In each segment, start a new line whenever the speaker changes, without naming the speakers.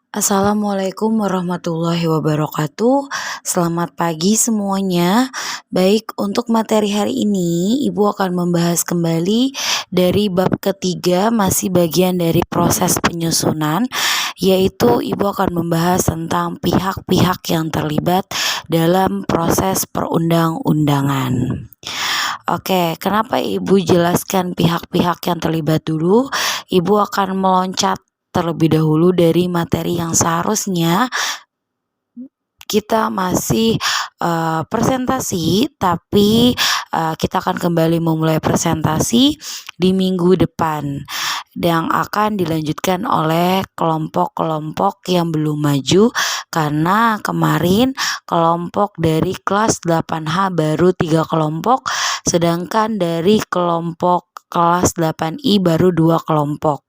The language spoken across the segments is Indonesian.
Assalamualaikum warahmatullahi wabarakatuh. Selamat pagi semuanya. Baik, untuk materi hari ini Ibu akan membahas kembali dari bab ketiga, masih bagian dari proses penyusunan, yaitu Ibu akan membahas tentang pihak-pihak yang terlibat dalam proses perundang-undangan. Oke, kenapa Ibu jelaskan pihak-pihak yang terlibat dulu? Ibu akan meloncat terlebih dahulu dari materi yang seharusnya kita masih presentasi, tapi kita akan kembali memulai presentasi di minggu depan yang akan dilanjutkan oleh kelompok-kelompok yang belum maju, karena kemarin kelompok dari kelas 8H baru 3 kelompok, sedangkan dari kelompok kelas 8I baru 2 kelompok.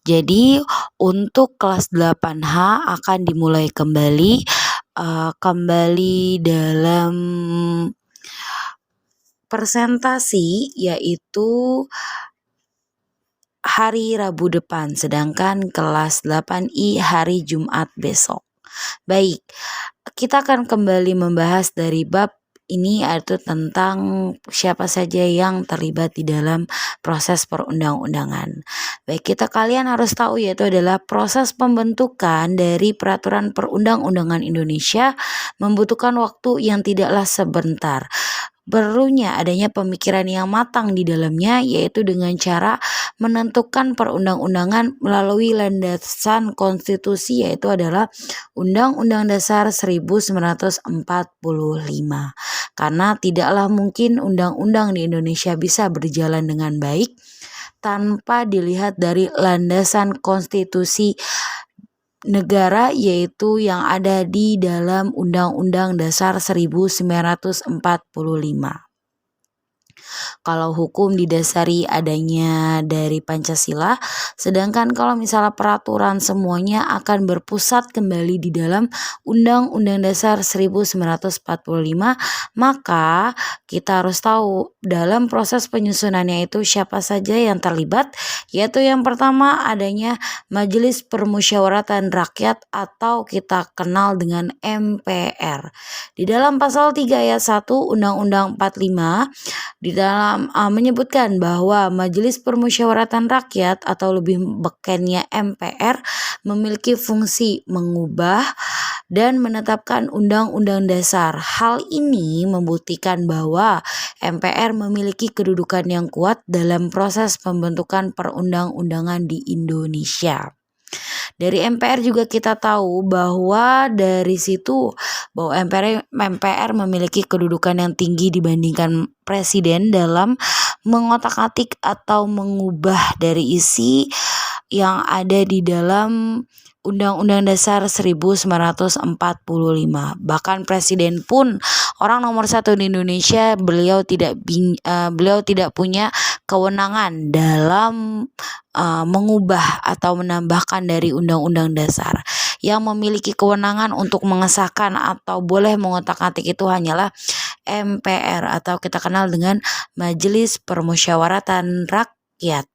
Jadi untuk kelas 8H akan dimulai kembali dalam presentasi, yaitu hari Rabu depan, sedangkan kelas 8I hari Jumat besok. Baik, kita akan kembali membahas dari bab ini, yaitu tentang siapa saja yang terlibat di dalam proses perundang-undangan. Baik, kalian harus tahu yaitu adalah proses pembentukan dari peraturan perundang-undangan Indonesia membutuhkan waktu yang tidaklah sebentar. Perlunya adanya pemikiran yang matang di dalamnya, yaitu dengan cara menentukan perundang-undangan melalui landasan konstitusi, yaitu adalah Undang-Undang Dasar 1945. Karena tidaklah mungkin undang-undang di Indonesia bisa berjalan dengan baik tanpa dilihat dari landasan konstitusi negara, yaitu yang ada di dalam Undang-Undang Dasar 1945. Kalau hukum didasari adanya dari Pancasila, sedangkan kalau misalnya peraturan semuanya akan berpusat kembali di dalam Undang-Undang Dasar 1945, maka kita harus tahu dalam proses penyusunannya itu siapa saja yang terlibat, yaitu yang pertama adanya Majelis Permusyawaratan Rakyat atau kita kenal dengan MPR. Di dalam pasal 3 ayat 1 Undang-Undang 45 di dalam menyebutkan bahwa Majelis Permusyawaratan Rakyat atau lebih bekennya MPR memiliki fungsi mengubah dan menetapkan undang-undang dasar. Hal ini membuktikan bahwa MPR memiliki kedudukan yang kuat dalam proses pembentukan perundang-undangan di Indonesia. Dari MPR juga kita tahu bahwa dari situ bahwa MPR memiliki kedudukan yang tinggi dibandingkan presiden dalam mengotak-atik atau mengubah dari isi yang ada di dalam Undang-Undang Dasar 1945. Bahkan presiden pun orang nomor 1 di Indonesia, beliau tidak punya kewenangan dalam mengubah atau menambahkan dari Undang-Undang Dasar. Yang memiliki kewenangan untuk mengesahkan atau boleh mengotak-atik itu hanyalah MPR atau kita kenal dengan Majelis Permusyawaratan Rakyat.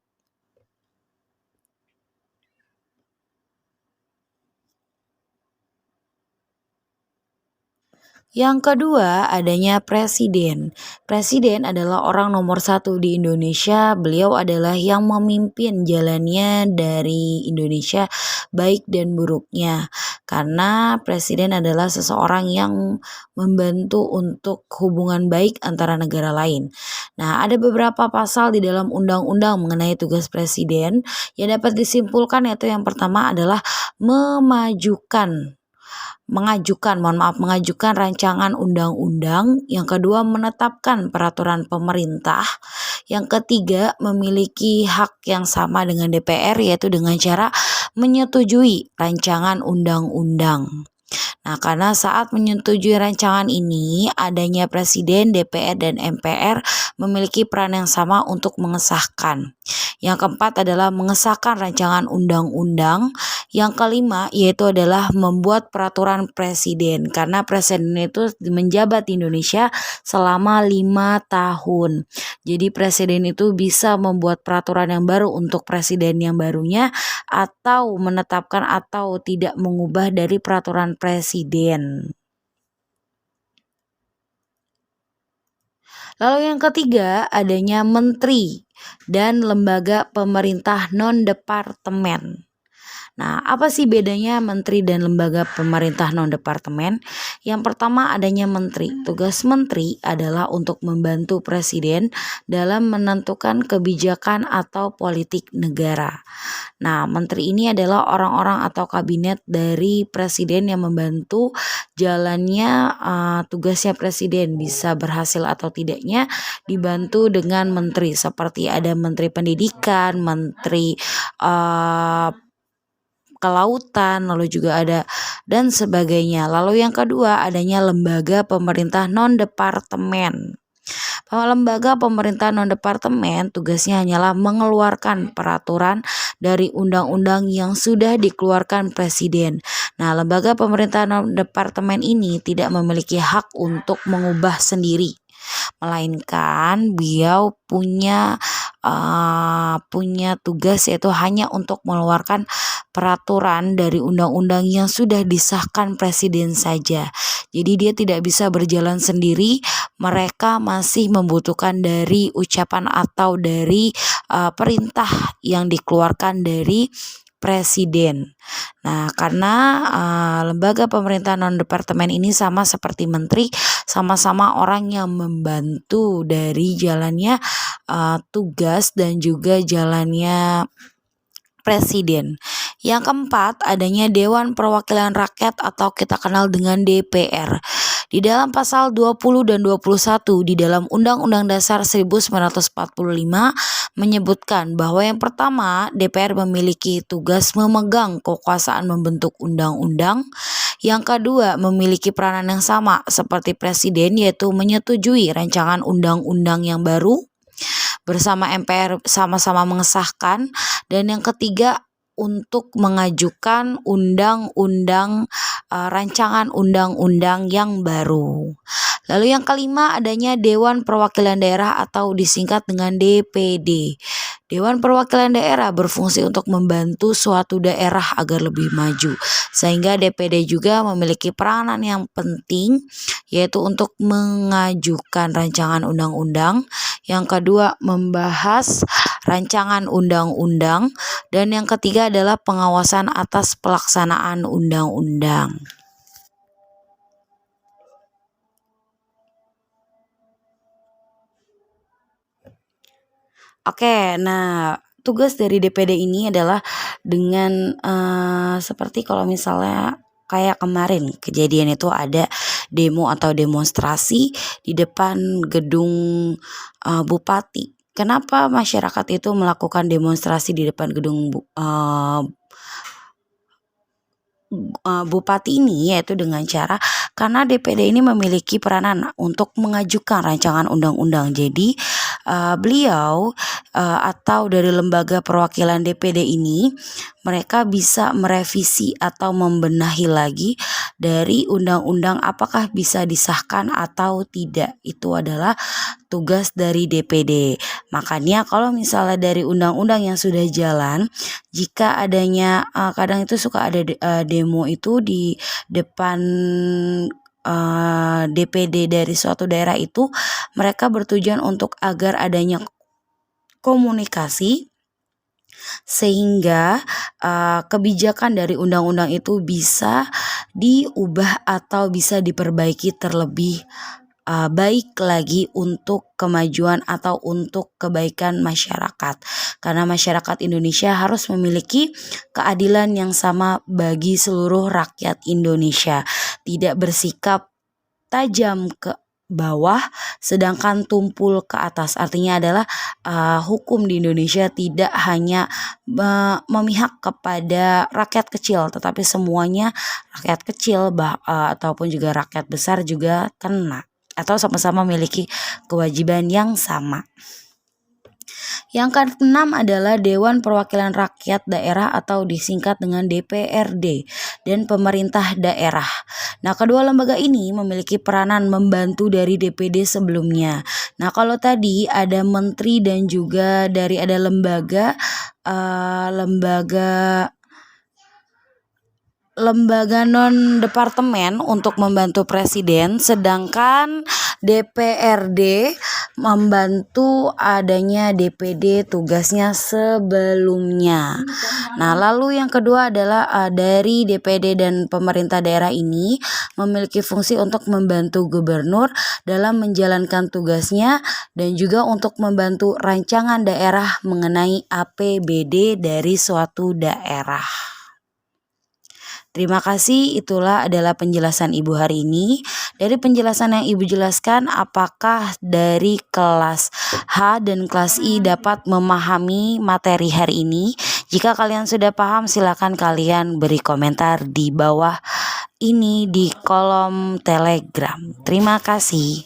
Yang kedua adanya presiden. Presiden adalah orang nomor 1 di Indonesia. Beliau adalah yang memimpin jalannya dari Indonesia baik dan buruknya. Karena presiden adalah seseorang yang membantu untuk hubungan baik antara negara lain. Nah, ada beberapa pasal di dalam undang-undang mengenai tugas presiden yang dapat disimpulkan, yaitu yang pertama adalah mengajukan rancangan undang-undang, yang kedua menetapkan peraturan pemerintah, yang ketiga memiliki hak yang sama dengan DPR, yaitu dengan cara menyetujui rancangan undang-undang. Nah, karena saat menyetujui rancangan ini, adanya presiden, DPR, dan MPR memiliki peran yang sama untuk mengesahkan. Yang keempat adalah mengesahkan rancangan undang-undang. Yang kelima yaitu adalah membuat peraturan presiden, karena presiden itu menjabat di Indonesia selama 5 tahun. Jadi presiden itu bisa membuat peraturan yang baru untuk presiden yang barunya, atau menetapkan atau tidak mengubah dari peraturan presiden. Lalu yang ketiga adanya menteri dan lembaga pemerintah non-departemen. Nah, apa sih bedanya menteri dan lembaga pemerintah non-departemen? Yang pertama adanya menteri. Tugas menteri adalah untuk membantu presiden dalam menentukan kebijakan atau politik negara. Nah, menteri ini adalah orang-orang atau kabinet dari presiden yang membantu jalannya tugasnya presiden, bisa berhasil atau tidaknya dibantu dengan menteri, seperti ada menteri pendidikan, menteri kelautan, lalu juga ada dan sebagainya. Lalu yang kedua adanya lembaga pemerintah non-departemen. Lembaga pemerintah non-departemen tugasnya hanyalah mengeluarkan peraturan dari undang-undang yang sudah dikeluarkan presiden. Nah, lembaga pemerintah non-departemen ini tidak memiliki hak untuk mengubah sendiri, melainkan beliau punya tugas yaitu hanya untuk mengeluarkan peraturan dari undang-undang yang sudah disahkan presiden saja. Jadi dia tidak bisa berjalan sendiri, mereka masih membutuhkan dari ucapan atau dari perintah yang dikeluarkan dari presiden. Nah, karena lembaga pemerintah non-departemen ini sama seperti menteri, sama-sama orang yang membantu dari jalannya tugas dan juga jalannya presiden. Yang keempat adanya Dewan Perwakilan Rakyat atau kita kenal dengan DPR. Di dalam pasal 20 dan 21 di dalam Undang-Undang Dasar 1945 menyebutkan bahwa yang pertama, DPR memiliki tugas memegang kekuasaan membentuk undang-undang. Yang kedua, memiliki peranan yang sama seperti presiden, yaitu menyetujui rancangan undang-undang yang baru bersama MPR, sama-sama mengesahkan. Dan yang ketiga, untuk mengajukan rancangan undang-undang yang baru. Lalu yang kelima adanya Dewan Perwakilan Daerah atau disingkat dengan DPD. Dewan Perwakilan Daerah berfungsi untuk membantu suatu daerah agar lebih maju, sehingga DPD juga memiliki peranan yang penting, yaitu untuk mengajukan rancangan undang-undang. Yang kedua, membahas rancangan undang-undang, dan yang ketiga adalah pengawasan atas pelaksanaan undang-undang. Oke, nah tugas dari DPD ini adalah dengan seperti kalau misalnya kayak kemarin kejadian itu ada demo atau demonstrasi di depan gedung bupati. Kenapa masyarakat itu melakukan demonstrasi di depan gedung bupati ini, yaitu dengan cara karena DPD ini memiliki peranan untuk mengajukan rancangan undang-undang. Jadi beliau atau dari lembaga perwakilan DPD ini, mereka bisa merevisi atau membenahi lagi dari undang-undang apakah bisa disahkan atau tidak. Itu adalah tugas dari DPD. Makanya kalau misalnya dari undang-undang yang sudah jalan, jika adanya kadang itu suka ada demo itu di depan DPD dari suatu daerah itu, mereka bertujuan untuk agar adanya komunikasi sehingga kebijakan dari undang-undang itu bisa diubah atau bisa diperbaiki terlebih baik lagi untuk kemajuan atau untuk kebaikan masyarakat, karena masyarakat Indonesia harus memiliki keadilan yang sama bagi seluruh rakyat Indonesia, tidak bersikap tajam ke bawah sedangkan tumpul ke atas. Artinya adalah hukum di Indonesia tidak hanya memihak kepada rakyat kecil, tetapi semuanya rakyat kecil ataupun juga rakyat besar juga kena atau sama-sama memiliki kewajiban yang sama. Yang keenam adalah Dewan Perwakilan Rakyat Daerah atau disingkat dengan DPRD dan pemerintah daerah. Nah, kedua lembaga ini memiliki peranan membantu dari DPD sebelumnya. Nah, kalau tadi ada menteri dan juga dari ada lembaga non departemen untuk membantu presiden, sedangkan DPRD membantu adanya DPD tugasnya sebelumnya. Nah, lalu yang kedua adalah dari DPD dan pemerintah daerah ini memiliki fungsi untuk membantu gubernur dalam menjalankan tugasnya dan juga untuk membantu rancangan daerah mengenai APBD dari suatu daerah. Terima kasih, itulah adalah penjelasan Ibu hari ini. Dari penjelasan yang Ibu jelaskan, apakah dari kelas H dan kelas I dapat memahami materi hari ini? Jika kalian sudah paham, silakan kalian beri komentar di bawah ini di kolom Telegram. Terima kasih.